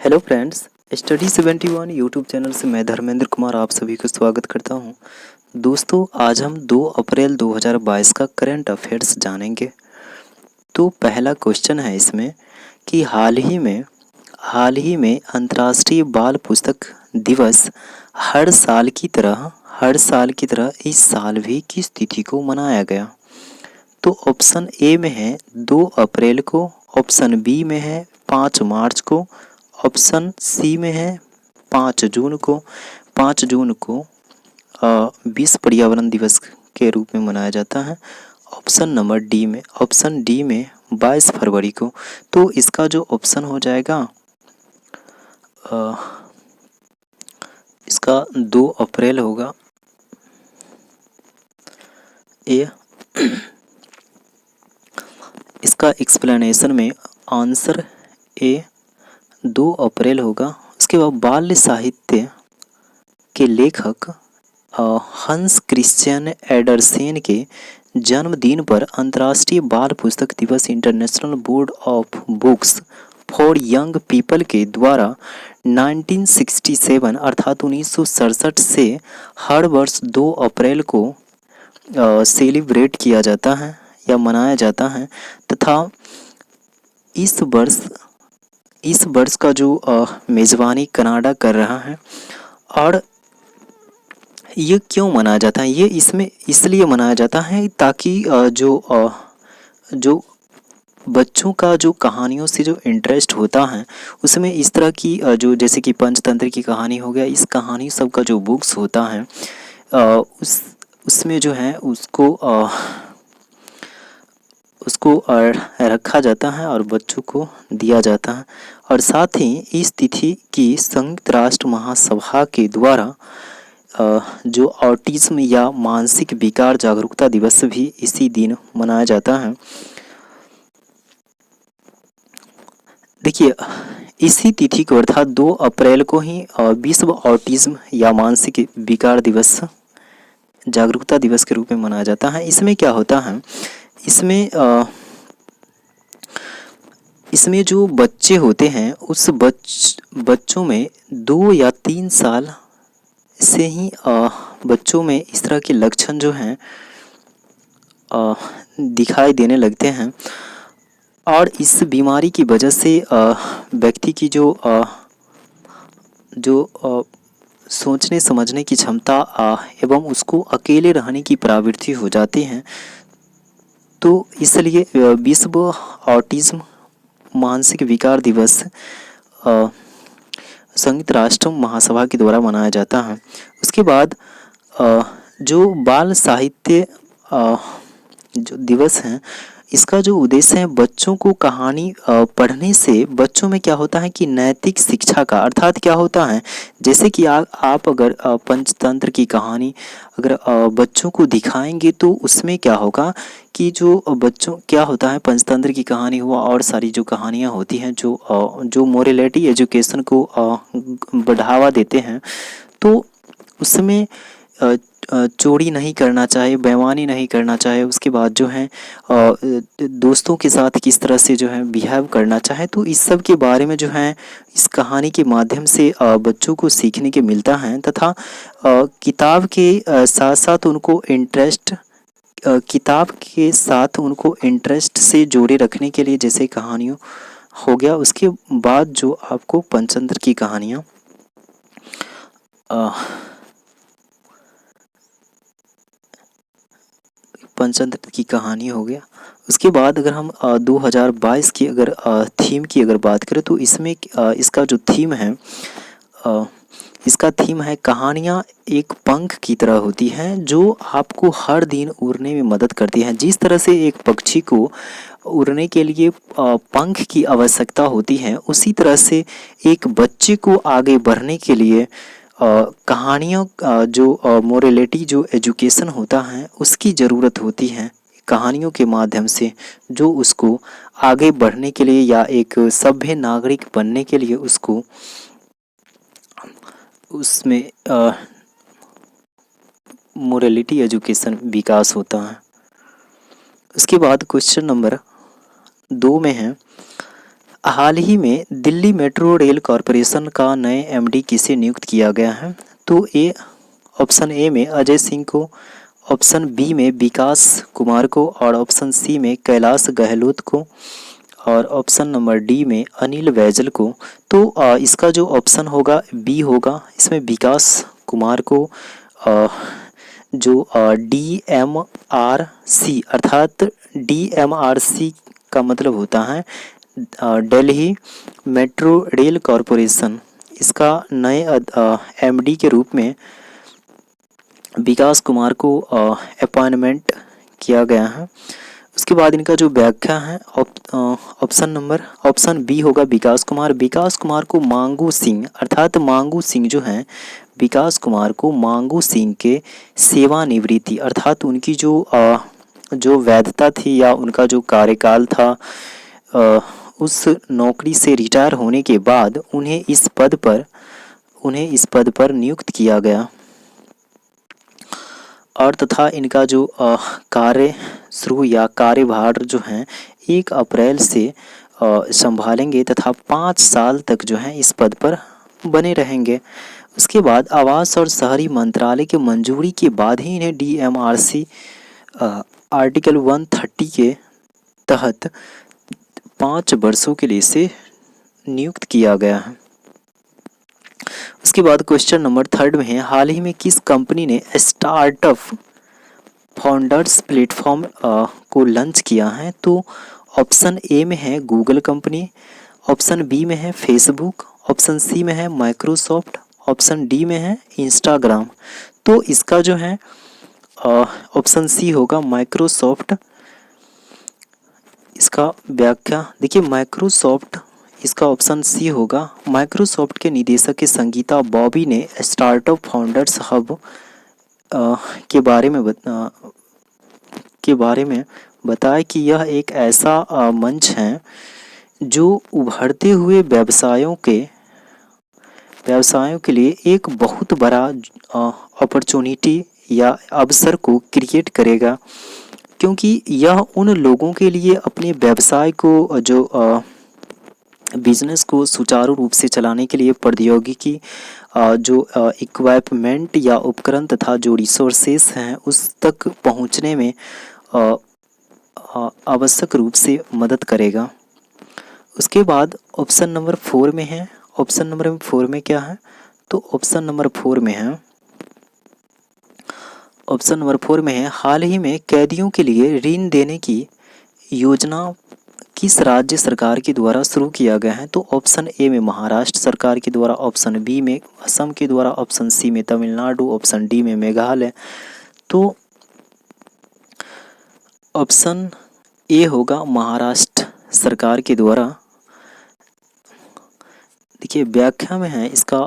Hello friends, study 71 YouTube channel से मैं धर्मेंद्र कुमार आप सभी को स्वागत करता हूं। दोस्तों, आज हम 2 अप्रैल 2022 का करंट अफेयर्स जानेंगे। तो पहला क्वेश्चन है इसमें कि हाल ही में अंतर्राष्ट्रीय बाल पुस्तक दिवस हर साल की तरह इस साल भी किस तिथि को मनाया गया? तो ऑप्शन ए में है 2 अप्रैल को, ऑप्शन बी में है 5 मार्च को, ऑप्शन सी में है 5 जून को। 5 जून को विश्व पर्यावरण दिवस के रूप में मनाया जाता है। ऑप्शन डी में 22 फरवरी को। तो इसका जो ऑप्शन हो जाएगा इसका 2 अप्रैल होगा। ये इसका एक्सप्लेनेशन में आंसर ए 2 अप्रैल होगा। उसके बाद बाल साहित्य के लेखक हंस क्रिश्चियन एंडरसन के जन्मदिन पर अंतर्राष्ट्रीय बाल पुस्तक दिवस international board of books for young people के द्वारा 1967 अर्थात 1967 से हर वर्ष 2 अप्रैल को सेलिब्रेट किया जाता है या मनाया जाता है। तथा इस वर्ष का जो मेज़बानी कनाडा कर रहा है। और ये क्यों मनाया जाता है? ये इसमें इसलिए मनाया जाता है ताकि जो बच्चों का जो कहानियों से जो इंटरेस्ट होता है उसमें इस तरह की जो जैसे कि पंचतंत्र की कहानी हो गया, इस कहानी सब का जो बुक्स होता है उसमें जो है उसको रखा जाता है और बच्चों को दिया जाता है। और साथ ही इस तिथि की संयुक्त राष्ट्र महासभा के द्वारा जो ऑटिज्म या मानसिक विकार जागरूकता दिवस भी इसी दिन मनाया जाता है। देखिए, इसी तिथि को अर्थात 2 अप्रैल को ही विश्व ऑटिज्म या मानसिक विकार दिवस जागरूकता दिवस के रूप में मनाया जाता है। इसमें क्या होता है, इसमें जो बच्चे होते हैं उस बच्चों में 2 या 3 साल से ही बच्चों में इस तरह के लक्षण जो हैं दिखाई देने लगते हैं। और इस बीमारी की वजह से व्यक्ति की जो सोचने समझने की क्षमता एवं उसको अकेले रहने की प्रवृत्ति हो जाती है। तो इसलिए विश्व ऑटिज्म मानसिक विकार दिवस संयुक्त राष्ट्र महासभा के द्वारा मनाया जाता है। उसके बाद जो बाल साहित्य जो दिवस है, इसका जो उद्देश्य है बच्चों को कहानी पढ़ने से बच्चों में क्या होता है कि नैतिक शिक्षा का, अर्थात क्या होता है जैसे कि आप अगर पंचतंत्र की कहानी अगर बच्चों को दिखाएंगे तो उसमें क्या होगा कि जो बच्चों क्या होता है, पंचतंत्र की कहानी हुआ और सारी जो कहानियाँ होती हैं जो मोरलिटी एजुकेशन को बढ़ावा देते हैं, तो उसमें चोरी नहीं करना चाहे, बेईमानी नहीं करना चाहे, उसके बाद जो है दोस्तों के साथ किस तरह से जो है बिहेव करना चाहे, तो इस सब के बारे में जो है इस कहानी के माध्यम से बच्चों को सीखने के मिलता है। तथा किताब के साथ साथ उनको इंटरेस्ट से जोड़े रखने के लिए जैसे कहानियों हो गया। उसके बाद जो आपको पंचतंत्र की कहानियाँ हो गया। उसके बाद अगर हम 2022 की अगर थीम की अगर बात करें तो इसमें इसका जो थीम है इसका थीम है कहानियाँ एक पंख की तरह होती हैं जो आपको हर दिन उड़ने में मदद करती हैं। जिस तरह से एक पक्षी को उड़ने के लिए पंख की आवश्यकता होती है, उसी तरह से एक बच्चे को आगे बढ़ने के लिए कहानियों जो मोरलिटी जो एजुकेशन होता है उसकी ज़रूरत होती है। कहानियों के माध्यम से जो उसको आगे बढ़ने के लिए या एक सभ्य नागरिक बनने के लिए उसको उसमें मोरलिटी एजुकेशन विकास होता है। उसके बाद क्वेश्चन नंबर 2 में है हाल ही में दिल्ली मेट्रो रेल कॉरपोरेशन का नए एमडी किसे नियुक्त किया गया है? तो ए ऑप्शन ए में अजय सिंह को, ऑप्शन बी में विकास कुमार को और ऑप्शन सी में कैलाश गहलोत को और ऑप्शन नंबर डी में अनिल बैजल को। तो इसका जो ऑप्शन होगा बी होगा। इसमें विकास कुमार को जो DMRC अर्थात DMRC का मतलब होता है दिल्ली मेट्रो रेल कॉरपोरेशन, इसका नए एमडी के रूप में विकास कुमार को अपॉइंटमेंट किया गया है। उसके बाद इनका जो व्याख्या है ऑप्शन बी होगा विकास कुमार। विकास कुमार को मांगू सिंह अर्थात मांगू सिंह जो हैं, विकास कुमार को मांगू सिंह के सेवानिवृत्ति अर्थात उनकी जो वैधता थी या उनका जो कार्यकाल था उस नौकरी से रिटायर होने के बाद उन्हें इस पद पर नियुक्त किया गया और तथा इनका जो कार्य शुरू या कार्यभार जो हैं 1 अप्रैल से संभालेंगे तथा 5 साल तक जो है इस पद पर बने रहेंगे। उसके बाद आवास और शहरी मंत्रालय की मंजूरी के बाद ही इन्हें DMRC आर्टिकल 130 के तहत 5 वर्षों के लिए से नियुक्त किया गया है। उसके बाद क्वेश्चन नंबर 3 में है, हाल ही में किस कंपनी ने स्टार्टअप फाउंडर्स प्लेटफॉर्म को लॉन्च किया है? तो ऑप्शन ए में है गूगल कंपनी, ऑप्शन बी में है फेसबुक, ऑप्शन सी में है माइक्रोसॉफ्ट, ऑप्शन डी में है इंस्टाग्राम। तो इसका जो है ऑप्शन सी होगा माइक्रोसॉफ्ट। इसका व्याख्या देखिए माइक्रोसॉफ्ट, इसका ऑप्शन सी होगा। माइक्रोसॉफ्ट के निदेशक के संगीता बॉबी ने स्टार्टअप फाउंडर्स हब के बारे में बताया कि यह एक ऐसा मंच है जो उभरते हुए व्यवसायों के लिए एक बहुत बड़ा अपॉर्चुनिटी या अवसर को क्रिएट करेगा, क्योंकि यह उन लोगों के लिए अपने व्यवसाय को बिजनेस को सुचारू रूप से चलाने के लिए प्रौद्योगिकी जो इक्विपमेंट या उपकरण तथा जो रिसोर्सेस हैं उस तक पहुंचने में आवश्यक रूप से मदद करेगा। उसके बाद ऑप्शन नंबर 4 में है, ऑप्शन नंबर 4 में क्या है? तो ऑप्शन नंबर 4 में है, ऑप्शन नंबर 4 में है हाल ही में कैदियों के लिए ऋण देने की योजना किस राज्य सरकार के द्वारा शुरू किया गया है? तो ऑप्शन ए में महाराष्ट्र सरकार के द्वारा, ऑप्शन बी में असम के द्वारा, ऑप्शन सी में तमिलनाडु, ऑप्शन डी में मेघालय। तो ऑप्शन ए होगा महाराष्ट्र सरकार के द्वारा। देखिए व्याख्या में है इसका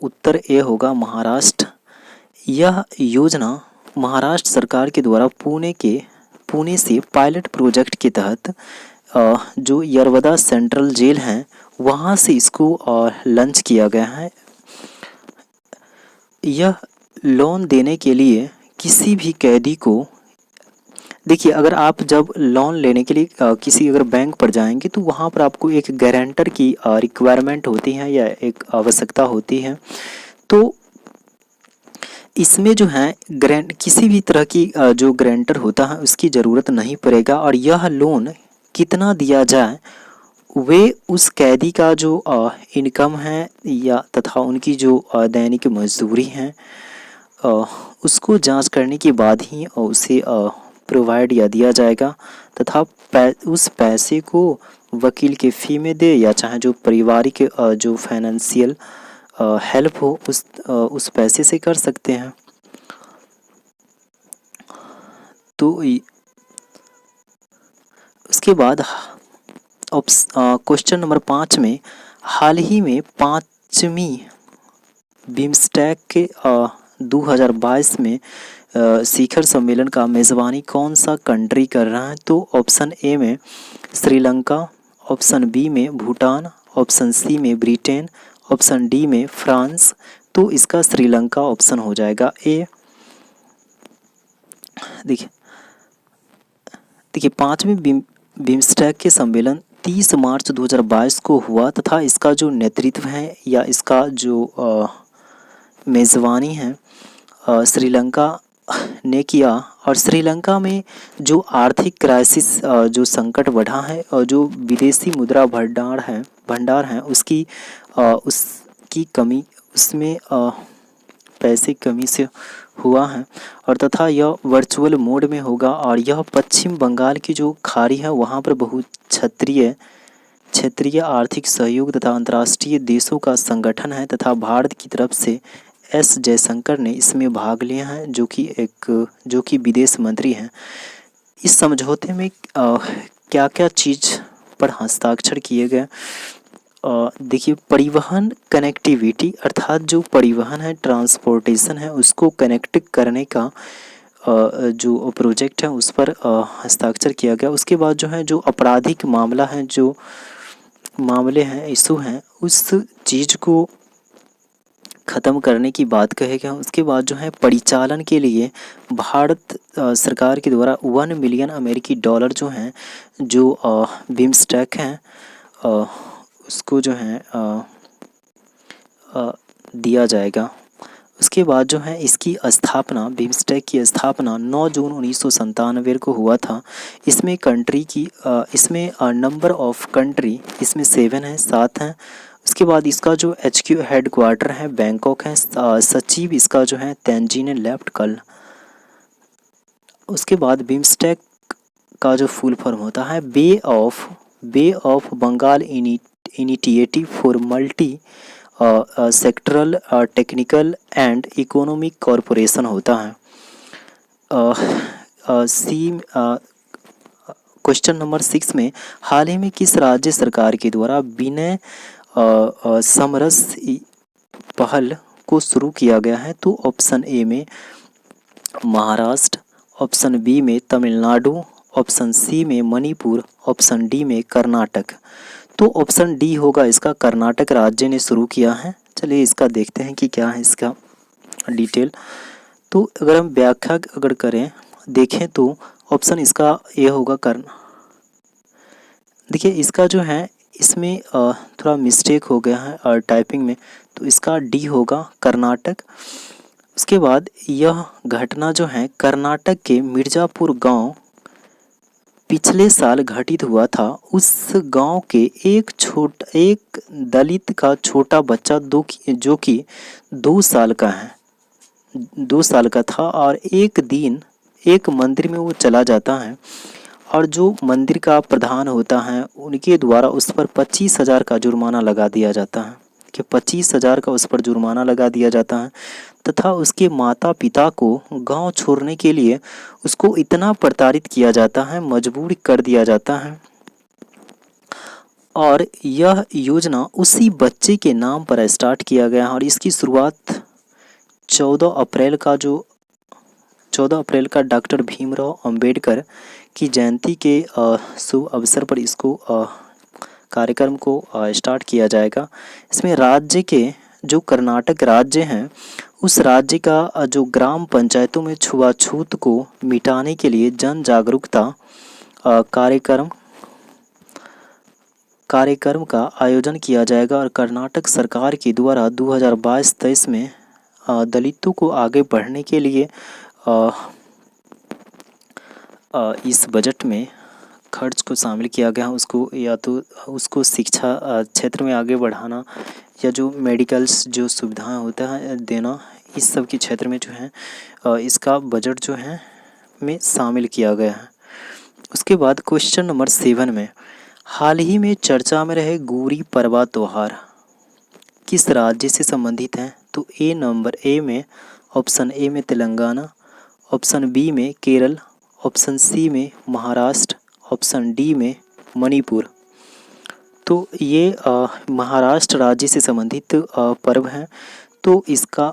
उत्तर ए होगा महाराष्ट्र। यह योजना महाराष्ट्र सरकार के द्वारा पुणे से पायलट प्रोजेक्ट के तहत जो यरवदा सेंट्रल जेल हैं वहाँ से इसको लॉन्च किया गया है। यह लोन देने के लिए किसी भी कैदी को, देखिए अगर आप जब लोन लेने के लिए किसी अगर बैंक पर जाएंगे तो वहाँ पर आपको एक गारंटर की रिक्वायरमेंट होती है या एक आवश्यकता होती है। तो इसमें जो है किसी भी तरह की जो गारंटर होता है उसकी ज़रूरत नहीं पड़ेगा और यह लोन कितना दिया जाए वे उस कैदी का जो इनकम है या तथा उनकी जो दैनिक मजदूरी है उसको जांच करने के बाद ही उसे प्रोवाइड या दिया जाएगा तथा उस पैसे को वकील के फ़ी में दे या चाहे जो पारिवारिक जो फाइनेंशियल हेल्प हो उस पैसे से कर सकते हैं। तो उसके बाद क्वेश्चन नंबर 5 में हाल ही में 5वीं बिम्स्टेक के 2022 में शिखर सम्मेलन का मेज़बानी कौन सा कंट्री कर रहा है? तो ऑप्शन ए में श्रीलंका, ऑप्शन बी में भूटान, ऑप्शन सी में ब्रिटेन, ऑप्शन डी में फ्रांस। तो इसका श्रीलंका ऑप्शन हो जाएगा ए। देखिए 5वीं बिम्स्टेक के सम्मेलन 30 मार्च 2022 को हुआ तथा इसका जो नेतृत्व है या इसका जो मेज़बानी है श्रीलंका ने किया। और श्रीलंका में जो आर्थिक क्राइसिस जो संकट बढ़ा है और जो विदेशी मुद्रा भंडार है उसकी कमी उसमें पैसे की कमी से हुआ है और तथा यह वर्चुअल मोड में होगा। और यह पश्चिम बंगाल की जो खाड़ी है वहाँ पर बहुत क्षेत्रीय आर्थिक सहयोग तथा अंतर्राष्ट्रीय देशों का संगठन है तथा भारत की तरफ से एस जयशंकर ने इसमें भाग लिया है जो कि विदेश मंत्री हैं। इस समझौते में क्या क्या चीज़ पर हस्ताक्षर किए गए देखिए, परिवहन कनेक्टिविटी अर्थात जो परिवहन है ट्रांसपोर्टेशन है उसको कनेक्ट करने का जो प्रोजेक्ट है उस पर हस्ताक्षर किया गया। उसके बाद जो है जो आपराधिक मामला है जो मामले हैं इशू हैं उस चीज़ को ख़त्म करने की बात कहे गया। उसके बाद जो है परिचालन के लिए भारत सरकार के द्वारा 1 मिलियन अमेरिकी डॉलर जो हैं जो बिम्स्टेक हैं उसको जो है दिया जाएगा। उसके बाद जो है इसकी स्थापना बिम्स्टेक की स्थापना 9 जून 1997 को हुआ था। इसमें इसमें नंबर ऑफ कंट्री इसमें 7 है 7 हैं। उसके बाद इसका जो HQ हेडक्वार्टर है बैंकॉक है। सचिव इसका जो है तेंजिन लेफ्ट कल। उसके बाद बिम्स्टेक का जो फुल फॉर्म होता है bay of Bengal initiative for multi sectoral technical and economic corporation होता है। क्वेश्चन नंबर 6 में हाल ही में किस राज्य सरकार के द्वारा विनय समरस पहल को शुरू किया गया है? तो ऑप्शन ए में महाराष्ट्र, ऑप्शन बी में तमिलनाडु, ऑप्शन सी में मणिपुर, ऑप्शन डी में कर्नाटक। तो ऑप्शन डी होगा इसका, कर्नाटक राज्य ने शुरू किया है। चलिए इसका देखते हैं कि क्या है इसका डिटेल। तो अगर हम व्याख्या करें देखें तो ऑप्शन इसका ए होगा देखिए इसका जो है इसमें थोड़ा मिस्टेक हो गया है टाइपिंग में, तो इसका डी होगा कर्नाटक। उसके बाद यह घटना जो है कर्नाटक के मिर्ज़ापुर गांव पिछले साल घटित हुआ था। उस गांव के एक दलित का छोटा बच्चा जो कि 2 साल का था और एक दिन एक मंदिर में वो चला जाता है और जो मंदिर का प्रधान होता है उनके द्वारा उस पर 25,000 का जुर्माना लगा दिया जाता है कि 25,000 का उस पर जुर्माना लगा दिया जाता है तथा उसके माता पिता को गांव छोड़ने के लिए उसको इतना प्रताड़ित किया जाता है, मजबूर कर दिया जाता है। और यह योजना उसी बच्चे के नाम पर स्टार्ट किया गया और इसकी शुरुआत 14 अप्रैल का डॉक्टर भीमराव अंबेडकर की जयंती के शुभ अवसर पर इसको कार्यक्रम को स्टार्ट किया जाएगा। इसमें राज्य के जो कर्नाटक राज्य हैं उस राज्य का जो ग्राम पंचायतों में छुआछूत को मिटाने के लिए जन जागरूकता कार्यक्रम का आयोजन किया जाएगा। और कर्नाटक सरकार के द्वारा 2022-23 में दलितों को आगे बढ़ने के लिए इस बजट में खर्च को शामिल किया गया। उसको या तो उसको शिक्षा क्षेत्र में आगे बढ़ाना या जो मेडिकल्स जो सुविधाएं होता है देना, इस सब के क्षेत्र में जो है इसका बजट जो है में शामिल किया गया है। उसके बाद क्वेश्चन नंबर 7 में हाल ही में चर्चा में रहे गुड़ी पड़वा त्योहार किस राज्य से संबंधित है? तो नंबर ए में ऑप्शन ए में तेलंगाना, ऑप्शन बी में केरल, ऑप्शन सी में महाराष्ट्र, ऑप्शन डी में मणिपुर। तो ये महाराष्ट्र राज्य से संबंधित पर्व है। तो इसका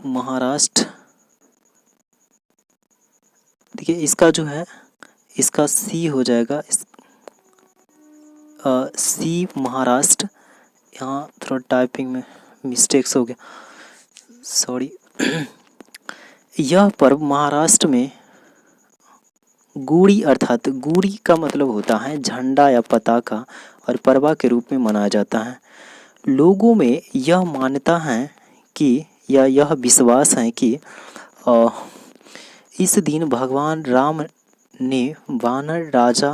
महाराष्ट्र देखिए इसका जो है इसका सी हो जाएगा सी महाराष्ट्र। यहाँ थोड़ा टाइपिंग में मिस्टेक्स हो गया, सॉरी। यह पर्व महाराष्ट्र में गुड़ी अर्थात गुड़ी का मतलब होता है झंडा या पताका और परवा के रूप में मनाया जाता है। लोगों में यह मान्यता है कि या यह विश्वास है कि अ, इस दिन भगवान राम ने वानर राज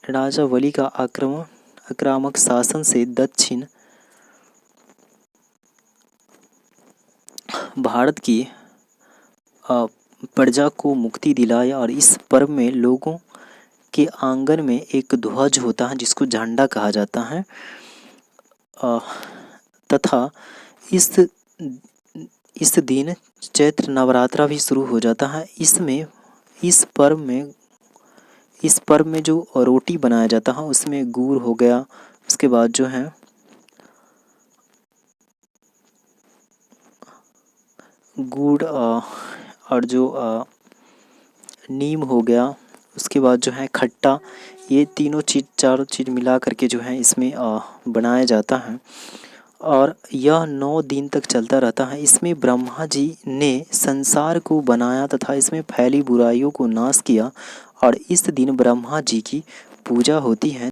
राजा बलि का आक्रामक शासन से दक्षिण भारत की प्रजा को मुक्ति दिलाया। और इस पर्व में लोगों के आंगन में एक ध्वज होता है जिसको झंडा कहा जाता है तथा इस दिन चैत्र नवरात्रा भी शुरू हो जाता है। इस पर्व में जो रोटी बनाया जाता है उसमें गुड़ हो गया, उसके बाद जो है गुड़ और जो नीम हो गया, उसके बाद जो है खट्टा, ये चारों चीज़ मिला करके जो है इसमें बनाया जाता है और यह 9 दिन तक चलता रहता है। इसमें ब्रह्मा जी ने संसार को बनाया तथा इसमें फैली बुराइयों को नाश किया और इस दिन ब्रह्मा जी की पूजा होती है।